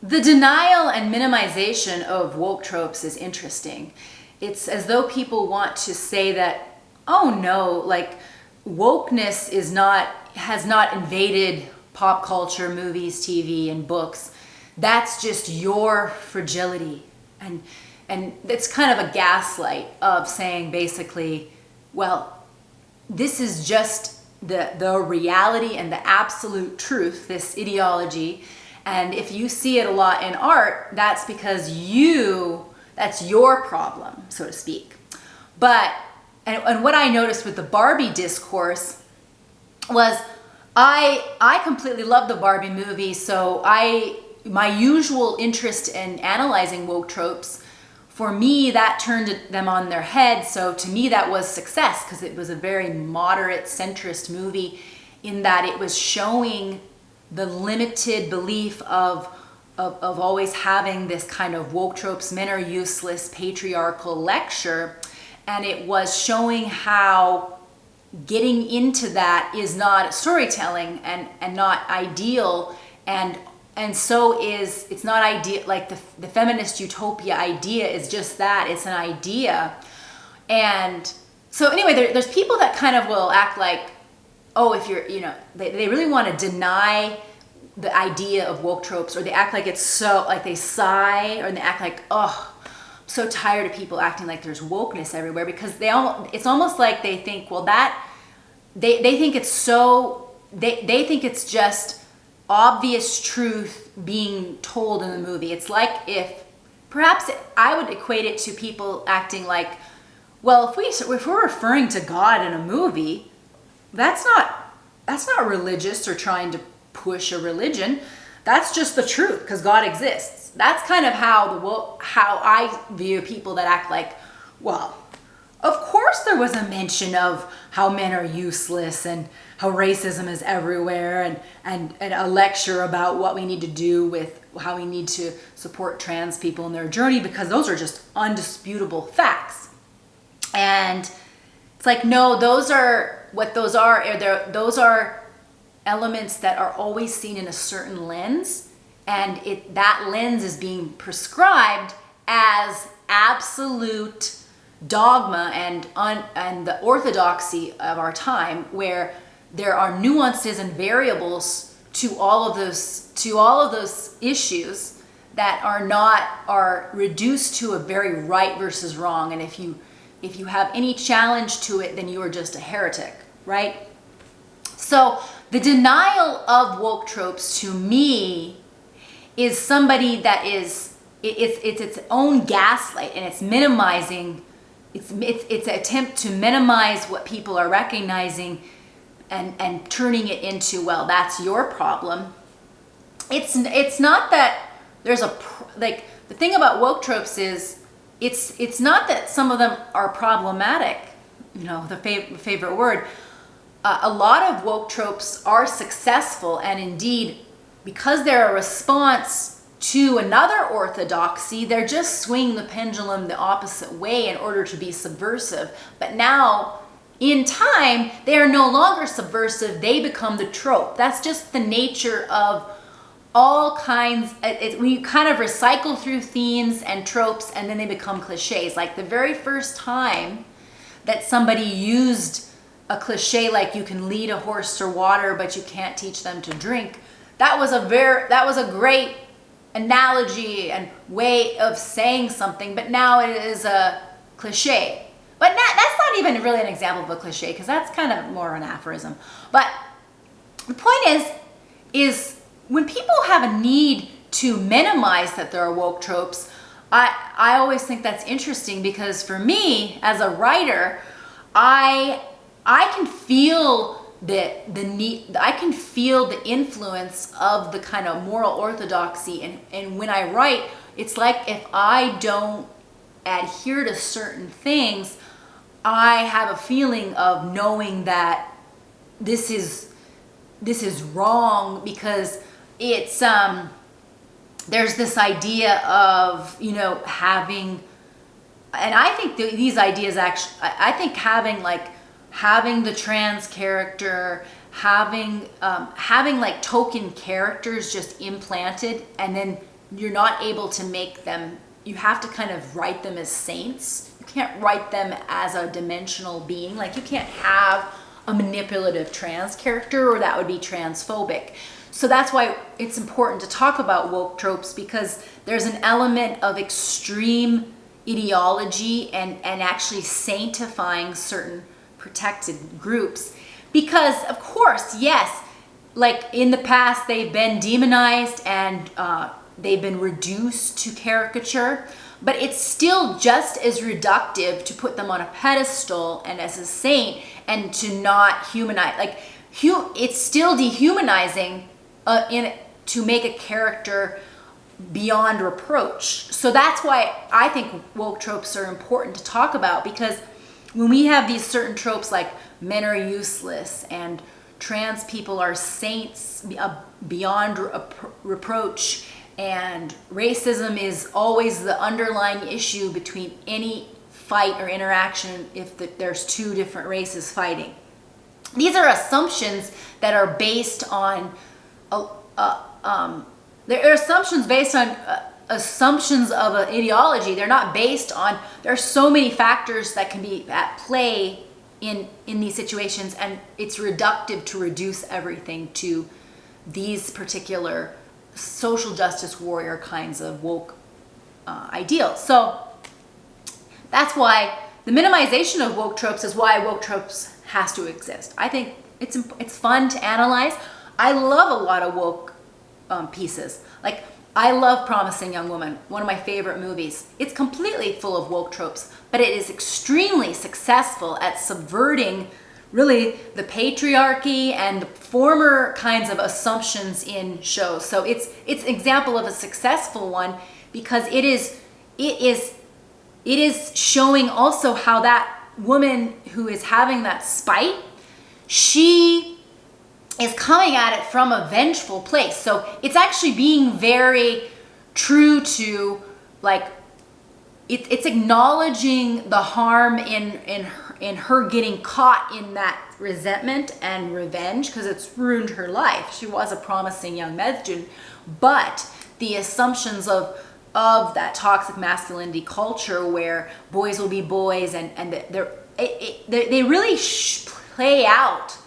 The denial and minimization of woke tropes is interesting. It's as though people want to say that, oh no, like wokeness has not invaded pop culture, movies, TV, and books. That's just your fragility. And it's kind of a gaslight of saying basically, well, this is just the reality and the absolute truth, this ideology. And if you see it a lot in art, that's because that's your problem, so to speak. But, and what I noticed with the Barbie discourse was I completely love the Barbie movie, so my usual interest in analyzing woke tropes, for me, that turned them on their head. So to me, that was success, because it was a very moderate, centrist movie in that it was showing the limited belief of always having this kind of woke tropes, men are useless, patriarchal lecture. And it was showing how getting into that is not storytelling and not ideal. And so it's not ideal, like the feminist utopia idea is just that, it's an idea. And so anyway, there's people that kind of will act like, oh, if you're, they really want to deny the idea of woke tropes, or they act like it's so, like they sigh, or they act like, oh, I'm so tired of people acting like there's wokeness everywhere, because it's almost like they think, well, they think it's so, they think it's just obvious truth being told in the movie. It's like perhaps I would equate it to people acting like, well, if we're referring to God in a movie, that's not religious or trying to push a religion. That's just the truth, because God exists. That's kind of how I view people that act like, well, of course there was a mention of how men are useless and how racism is everywhere, and a lecture about what we need to do with how we need to support trans people in their journey, because those are just undisputable facts. And it's like, no, those are elements that are always seen in a certain lens, and that lens is being prescribed as absolute dogma and the orthodoxy of our time, where there are nuances and variables to all of those issues that are reduced to a very right versus wrong. And if you have any challenge to it, then you are just a heretic, right? So the denial of woke tropes, to me, is somebody that it's its own gaslight, and it's minimizing. It's an attempt to minimize what people are recognizing and turning it into, well, that's your problem. It's not that there's the thing about woke tropes is it's not that some of them are problematic, the favorite word. A lot of woke tropes are successful, and indeed, because they're a response to another orthodoxy, they're just swinging the pendulum the opposite way in order to be subversive. But now, in time, they are no longer subversive, they become the trope. That's just the nature of all kinds. We kind of recycle through themes and tropes, and then they become cliches. Like the very first time that somebody used a cliche like you can lead a horse to water but you can't teach them to drink, that was a great analogy and way of saying something, but now it is a cliche. But that's not even really an example of a cliche, because that's kind of more an aphorism. But the point is when people have a need to minimize that there are woke tropes, I always think that's interesting, because for me as a writer, I can feel the need. I can feel the influence of the kind of moral orthodoxy, and when I write, it's like if I don't adhere to certain things, I have a feeling of knowing that this is wrong, because it's there's this idea of having, and I think these ideas actually, I think having the trans character, having like token characters just implanted, and then you're not able to make them, you have to kind of write them as saints. You can't write them as a dimensional being. Like, you can't have a manipulative trans character, or that would be transphobic. So that's why it's important to talk about woke tropes, because there's an element of extreme ideology and actually sanctifying certain protected groups. Because, of course, yes, like in the past, they've been demonized and they've been reduced to caricature, but it's still just as reductive to put them on a pedestal and as a saint and to not humanize. Like, it's still dehumanizing to make a character beyond reproach. So that's why I think woke tropes are important to talk about, because when we have these certain tropes like men are useless and trans people are saints beyond reproach, and racism is always the underlying issue between any fight or interaction if there's two different races fighting. These are assumptions that are based on they're assumptions based on assumptions of an ideology. They're not based on, there are so many factors that can be at play in these situations, and it's reductive to reduce everything to these particular social justice warrior kinds of woke ideals. So that's why the minimization of woke tropes is why woke tropes has to exist. I think it's fun to analyze. I love a lot of woke pieces. Like, I love Promising Young Woman, one of my favorite movies. It's completely full of woke tropes, but it is extremely successful at subverting really the patriarchy and the former kinds of assumptions in shows. So it's an example of a successful one, because it is showing also how that woman who is having that spite, she is coming at it from a vengeful place. So it's actually being very true to, like, it's acknowledging the harm in her getting caught in that resentment and revenge, because it's ruined her life. She was a promising young med student, but the assumptions of that toxic masculinity culture where boys will be boys and they really play out,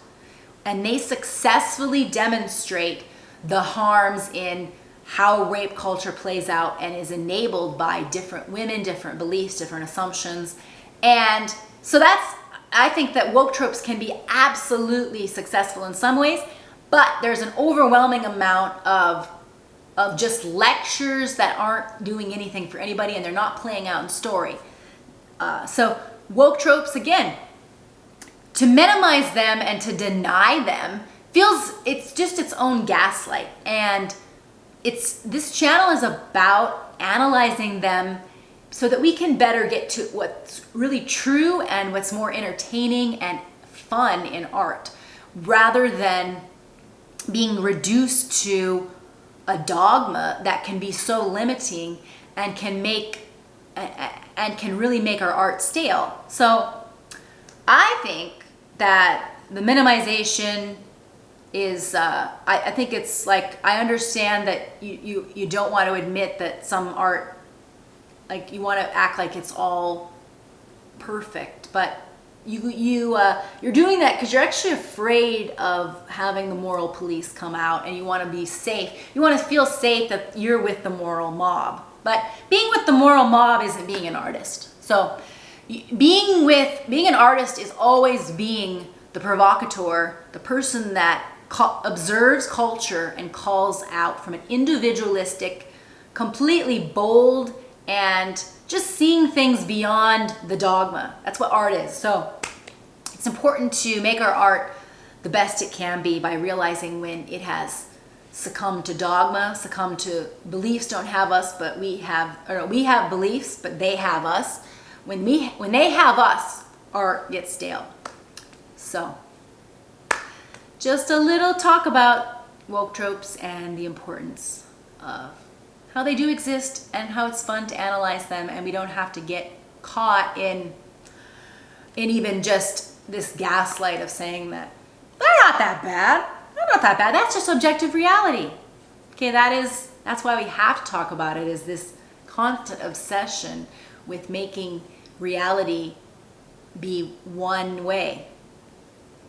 and they successfully demonstrate the harms in how rape culture plays out and is enabled by different women, different beliefs, different assumptions. And so I think that woke tropes can be absolutely successful in some ways, but there's an overwhelming amount of just lectures that aren't doing anything for anybody, and they're not playing out in story. So woke tropes, again, to minimize them and to deny them it's just its own gaslight. And this channel is about analyzing them so that we can better get to what's really true and what's more entertaining and fun in art, rather than being reduced to a dogma that can be so limiting and can really make our art stale. So I think that the minimization is, I think it's like, I understand that you don't want to admit that some art, like, you want to act like it's all perfect, but you're doing that because you're actually afraid of having the moral police come out, and you want to be safe. You want to feel safe that you're with the moral mob. But being with the moral mob isn't being an artist. So being an artist is always being the provocateur, the person that observes culture and calls out from an individualistic, completely bold, and just seeing things beyond the dogma. That's what art is. So it's important to make our art the best it can be by realizing when it has succumbed to dogma, succumbed to beliefs don't have us, but we have beliefs, but they have us. When they have us, art gets stale. So just a little talk about woke tropes and the importance of how they do exist and how it's fun to analyze them, and we don't have to get caught in even just this gaslight of saying that they're not that bad. They're not that bad. That's just objective reality. Okay, that is That's why we have to talk about it, is this constant obsession with making reality be one way.